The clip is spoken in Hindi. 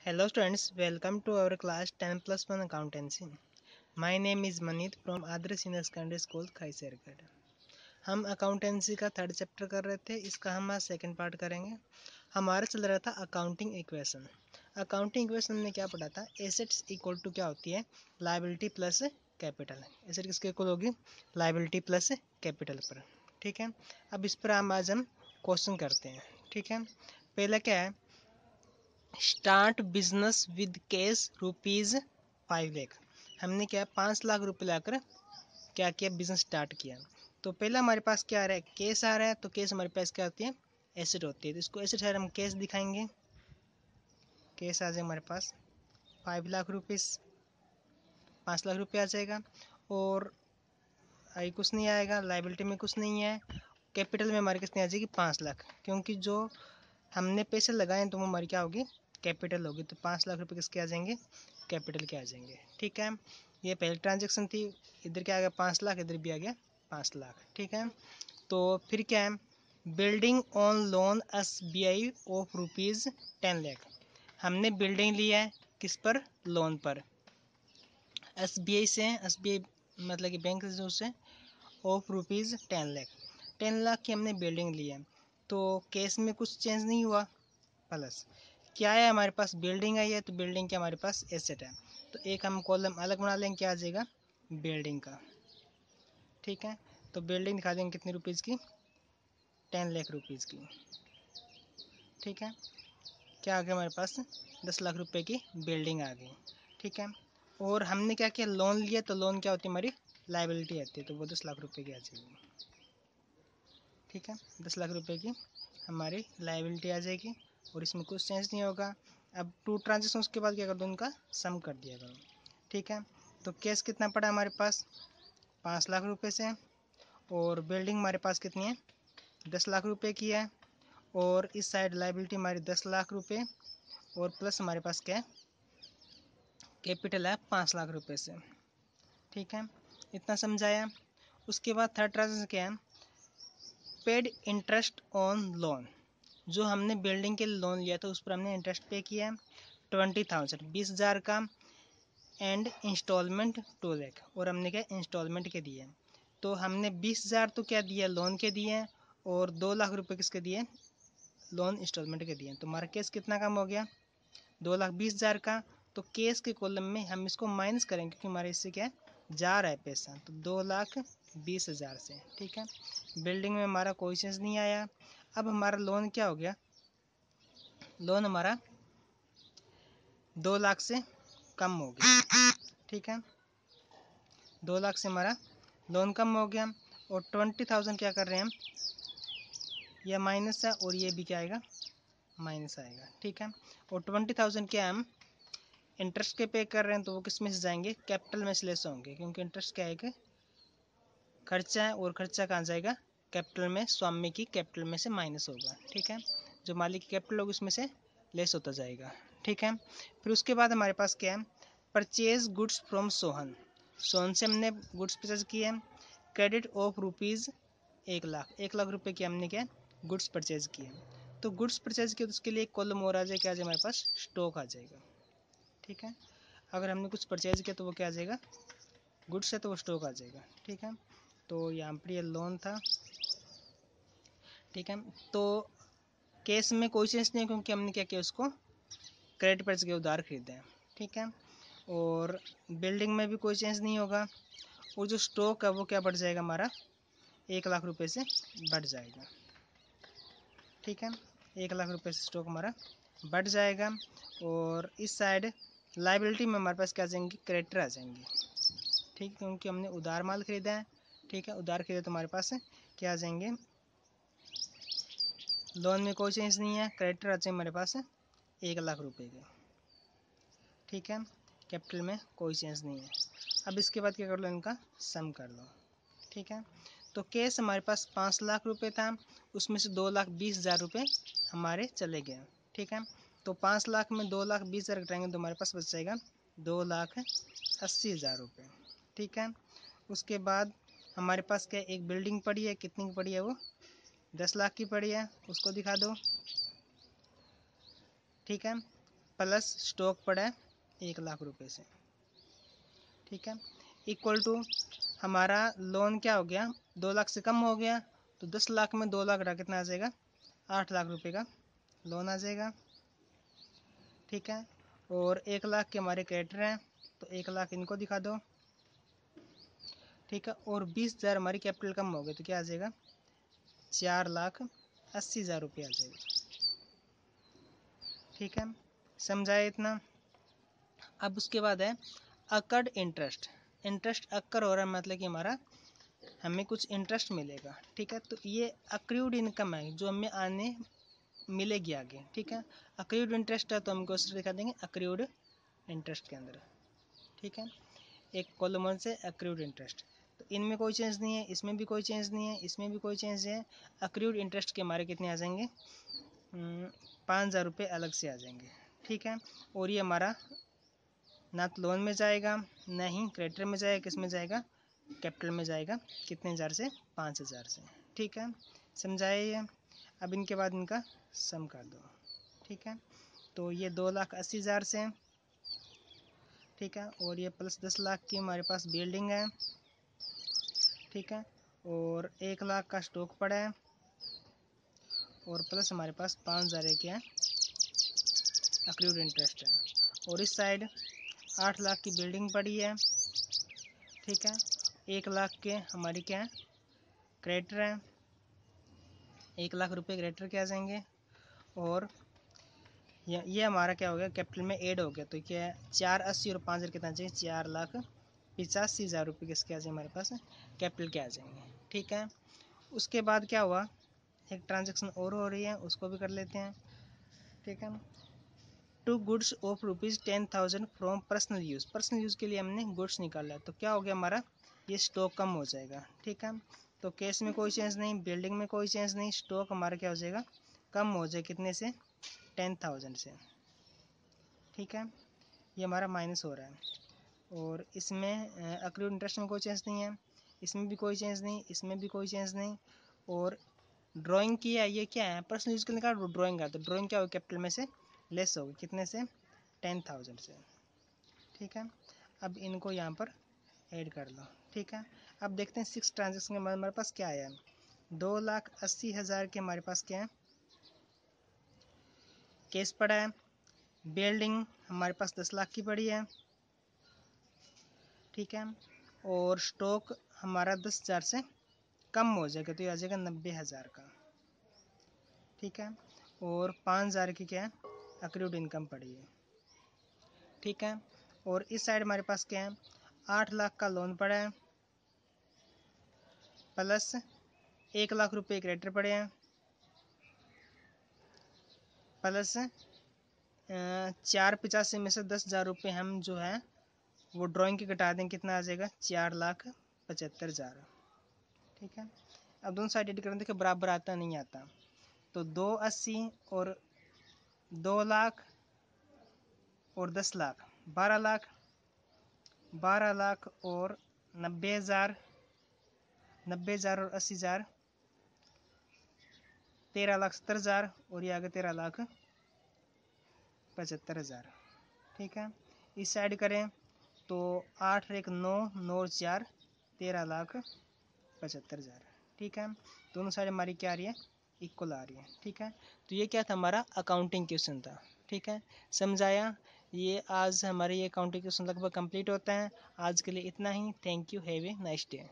Hello students, welcome to our class 10+1 Accountancy. My name is Manit from Adarsh Senior Secondary School, Khaisargarh. हम अकाउंटेंसी का थर्ड चैप्टर कर रहे थे, इसका हम आज सेकंड पार्ट करेंगे। हमारा चल रहा था अकाउंटिंग इक्वेशन। अकाउंटिंग इक्वेशन में क्या पढ़ा था? एसेट्स इक्वल टू क्या होती है? Liability plus capital. एसेट किसके इक्वल होगी? लायबिलिटी प्लस कैपिटल पर। ठीक है, अब इस पर आज हम क्वेश्चन करते हैं। ठीक है, पहला क्या है? Start business with cash ₹5 lakh. हमने क्या 5 लाख रुपए लाकर क्या किया? बिजनेस स्टार्ट किया। तो पहला हमारे पास क्या आ रहा है? कैश आ रहा है। तो कैश हमारे पास क्या होती है? एसेट होती है। तो इसको एसेट है, हम कैश दिखाएंगे। कैश आ जाएगा हमारे पास 5 लाख रुपीज़, 5 लाख रुपये आ जाएगा। और आई कुछ नहीं आएगा, लाइबिलिटी में कुछ नहीं है। कैपिटल में हमारे कितनी आ जाएगी? 5 लाख, क्योंकि जो हमने पैसे लगाए हैं तो वो हमारी क्या होगी? कैपिटल होगी। तो 5 लाख रुपये किसके आ जाएंगे? कैपिटल के आ जाएंगे। ठीक है, ये पहली ट्रांजेक्शन थी। इधर क्या आ गया? 5 लाख, इधर भी आ गया 5 लाख। ठीक है, तो फिर क्या है? Building on loan SBI of ₹10 lakh. हमने बिल्डिंग लिया है किस पर? लोन पर। SBI से, SBI मतलब कि बैंक से, उससे ऑफ ₹10 लाख। 10 लाख की हमने बिल्डिंग ली है, तो केस में कुछ चेंज नहीं हुआ। प्लस क्या है हमारे पास? बिल्डिंग आई है, तो बिल्डिंग क्या हमारे पास? एसेट है। तो एक हम कॉलम अलग बना लेंगे, क्या आ जाएगा? बिल्डिंग का। ठीक है, तो बिल्डिंग दिखा देंगे कितने रुपीज़ की? 10 लाख रुपीज़ की। ठीक है, क्या आ गया हमारे पास? 10 लाख रुपए की बिल्डिंग आ गई। ठीक है, और हमने क्या किया? लोन लिया। तो लोन क्या होती है? हमारी लाइबिलिटी आती है, तो वो 10 लाख रुपए की आ जाएगी। ठीक है, 10 लाख रुपए की हमारी लाइबिलिटी आ जाएगी, और इसमें कुछ चेंज नहीं होगा। अब टू ट्रांजेक्शन के बाद क्या कर दो? उनका सम कर दिया करो। ठीक है, तो कैश कितना पड़ा हमारे पास? 5 लाख रुपए से। और बिल्डिंग हमारे पास कितनी है? 10 लाख रुपए की है। और इस साइड लाइबिलिटी हमारी 10 लाख रुपए, और प्लस हमारे पास क्या है? कैपिटल है 5 लाख रुपए से। ठीक है, इतना समझाया। उसके बाद थर्ड ट्रांजेक्शन क्या है? Paid interest on loan. जो हमने बिल्डिंग के लिए लोन लिया था उस पर हमने इंटरेस्ट पे किया है 20,000, 20,000 का। एंड इंस्टॉलमेंट 2 लाख, और हमने क्या इंस्टॉलमेंट के दिए। तो हमने 20,000 तो क्या दिया? लोन के दिए हैं। और 2 लाख रुपए किसके दिए? लोन इंस्टॉलमेंट के दिए। तो हमारा केस कितना कम हो गया? 2,20,000 का। तो केस के कॉलम में हम इसको माइनस करेंगे, क्योंकि हमारे इससे क्या जा रहा है पैसा। तो 2,20,000 से। ठीक है, बिल्डिंग में हमारा कोई चेंज नहीं आया। अब हमारा लोन क्या हो गया? लोन हमारा 2 लाख से कम हो गया। ठीक है, 2 लाख से हमारा लोन कम हो गया। और 20,000 क्या कर रहे हैं हम? यह माइनस है, और ये भी क्या आएगा? माइनस आएगा। ठीक है, और 20,000 क्या हम इंटरेस्ट के पे कर रहे हैं, तो वो किस में से जाएंगे? कैपिटल में से लेस होंगे, क्योंकि इंटरेस्ट क्या है कि खर्चा है, और खर्चा कहाँ जाएगा? कैपिटल में। स्वामी की कैपिटल में से माइनस होगा। ठीक है, जो मालिक की कैपिटल होगी उसमें से लेस होता जाएगा। ठीक है, फिर उसके बाद हमारे पास क्या है? Purchase goods from Sohan. Sohan से हमने गुड्स परचेज किए। क्रेडिट ऑफ ₹1 लाख, 1 लाख रुपए की हमने क्या गुड्स परचेज किए। तो गुड्स परचेज किए तो उसके लिए एक कॉलम और आ जाएगा, क्या आ जाएगा हमारे पास? स्टॉक आ जाएगा। ठीक है, अगर हमने कुछ परचेज किया तो वो क्या आ जाएगा? गुड्स है तो वो स्टॉक आ जाएगा। ठीक है, तो यहाँ पर ये लोन था। ठीक है, तो केस में कोई चेंज नहीं है, क्योंकि हमने क्या किया? उसको क्रेडिट पर के उधार खरीदे हैं। ठीक है, और बिल्डिंग में भी कोई चेंज नहीं होगा। और जो स्टॉक है वो क्या बढ़ जाएगा हमारा? 1 लाख रुपए से बढ़ जाएगा। ठीक है, 1 लाख रुपए से स्टॉक हमारा बढ़ जाएगा। और इस साइड लाइबिलिटी में हमारे पास क्या आ जाएंगी? क्रेडिटर आ जाएंगे। ठीक है, क्योंकि हमने उधार माल खरीदा है। ठीक है, उधार खरीदे तो हमारे पास क्या आ जाएंगे? लोन में कोई चेंज नहीं है, क्रेडिटर आ जाएंगे हमारे पास 1 लाख रुपए के। ठीक है, कैपिटल में कोई चेंज नहीं है। अब इसके बाद क्या कर लो? इनका सम कर लो। ठीक है, तो कैश हमारे पास 5 लाख रुपए था, उसमें से 2,20,000 रुपये हमारे चले गए। ठीक है, तो 5 लाख में 2,20,000 घटाएंगे तो हमारे पास बच जाएगा 2,80,000 रुपये। ठीक है, उसके बाद हमारे पास क्या एक बिल्डिंग पड़ी है, कितनी की पड़ी है? वो 10 लाख की पड़ी है, उसको दिखा दो। ठीक है, प्लस स्टॉक पड़ा है 1,00,000 रुपये से, ठीक है, इक्वल टू हमारा लोन क्या हो गया, 2,00,000 से कम हो गया, तो 10,00,000 में 2,00,000 कितना आ जाएगा, 8,00,000 रुपये का लोन आ जाएगा, ठीक है। और 1,00,000 के हमारे क्रेडिटर हैं, तो 1,00,000 इनको दिखा दो, ठीक है। और 20,000 हमारी कैपिटल कम हो गई, तो क्या आ जाएगा, 4,80,000 रुपये आ जाएगा, ठीक है, समझाए इतना। अब उसके बाद है अकर्ड इंटरेस्ट। इंटरेस्ट अक्कर हो रहा है मतलब कि हमारा हमें कुछ इंटरेस्ट मिलेगा, ठीक है। तो ये अक्रूड इनकम है जो हमें आने मिलेगी आगे, ठीक है। अक्रूड इंटरेस्ट है तो हम क्वेश्चन दिखा देंगे अक्रूड इंटरेस्ट के अंदर, ठीक है। एक कॉलम से अक्रूड इंटरेस्ट, तो इनमें कोई चेंज नहीं है, इसमें भी कोई चेंज नहीं है, इसमें भी कोई चेंज है। अक्रूड इंटरेस्ट के हमारे कितने आ जाएंगे, 5,000 रुपये अलग से आ जाएंगे, ठीक है। और ये हमारा ना तो लोन में जाएगा, ना ही क्रेडिटर में जाएगा, किस में जाएगा, कैपिटल में जाएगा, कितने हज़ार से, 5,000 से, ठीक है, समझाए ये। अब इनके बाद इनका सम कर दो, ठीक है। तो ये 2,80,000 से, ठीक है, और ये प्लस 10,00,000 की हमारे पास बिल्डिंग है, ठीक है, और 1,00,000 का स्टॉक पड़ा है, और प्लस हमारे पास 5,000 के हैं अक्रूड इंटरेस्ट है, और इस साइड 8,00,000 की बिल्डिंग पड़ी है, ठीक है। 1,00,000 के हमारी क्या है, क्रेडिटर है, 1,00,000 रुपये क्रेडिटर के आ जाएंगे, और ये हमारा क्या हो गया, कैपिटल में ऐड हो गया, तो क्या है, 4,80 और 5,000 कितना चाहिए, 4,85,000 रुपये किसके आ जाए हमारे पास, कैपिटल के आ जाएंगे, ठीक है। उसके बाद क्या हुआ, एक ट्रांजेक्शन और हो रही है, उसको भी कर लेते हैं, ठीक है। Two goods of ₹10,000 from personal use. Personal use के लिए हमने गुड्स निकाला है, तो क्या हो गया हमारा, ये स्टॉक कम हो जाएगा, ठीक है। तो कैश में कोई चेंज नहीं, बिल्डिंग में कोई चेंज नहीं, स्टॉक हमारा क्या हो जाएगा, कम हो जाए, कितने से, 10,000 से, ठीक है। ये हमारा माइनस हो रहा है, और इसमें अक्रूड इंटरेस्ट में कोई चेंज नहीं है, इसमें भी कोई चेंज नहीं, इसमें भी कोई चेंज नहीं। और ड्राइंग की है, ये क्या है, पर्सनल यूज़ के लिए निकाल, ड्राइंग है, तो ड्राइंग क्या होगी, कैपिटल में से लेस होगी, कितने से, 10,000 से, ठीक है। अब इनको यहाँ पर ऐड कर लो, ठीक है। अब देखते हैं 6 ट्रांजेक्शन के बाद हमारे पास क्या आया, 2,80,000 के हमारे पास क्या है, केस पड़ा है, बिल्डिंग हमारे पास 10,00,000 की पड़ी है, ठीक है, और स्टॉक हमारा 10,000 से कम हो जाएगा, तो ये आ जाएगा 90,000 का, ठीक है। और 5,000 की क्या है, अक्रूड इनकम पड़ी है, ठीक है। और इस साइड हमारे पास क्या है, 8,00,000 का लोन पड़ा है, प्लस 1,00,000 रुपये क्रेडिटर पड़े हैं, प्लस 4,85 में से 10,000 रुपये हम जो है वो ड्राइंग के घटा दें, कितना आ जाएगा, 4,75,000, ठीक है। अब दोनों साइड एड करें, देखिए बराबर आता नहीं आता, तो 2,80 और 2,00,000 और 10,00,000, 12,00,000, 12,00,000 और 90,000, 90,000 और 80,000, 13,70,000, और ये आगे 13,75,000, ठीक है। इस साइड करें तो 8 1 9 9 4 13,75,000, ठीक है। दोनों साइड हमारी क्या आ रही है, इक्वल आ रही है, ठीक है। तो ये क्या था, हमारा अकाउंटिंग क्वेश्चन था, ठीक है, समझाया। ये आज हमारे ये अकाउंटिंग क्वेश्चन लगभग कंप्लीट होता है। आज के लिए इतना ही। Thank you, have a nice day.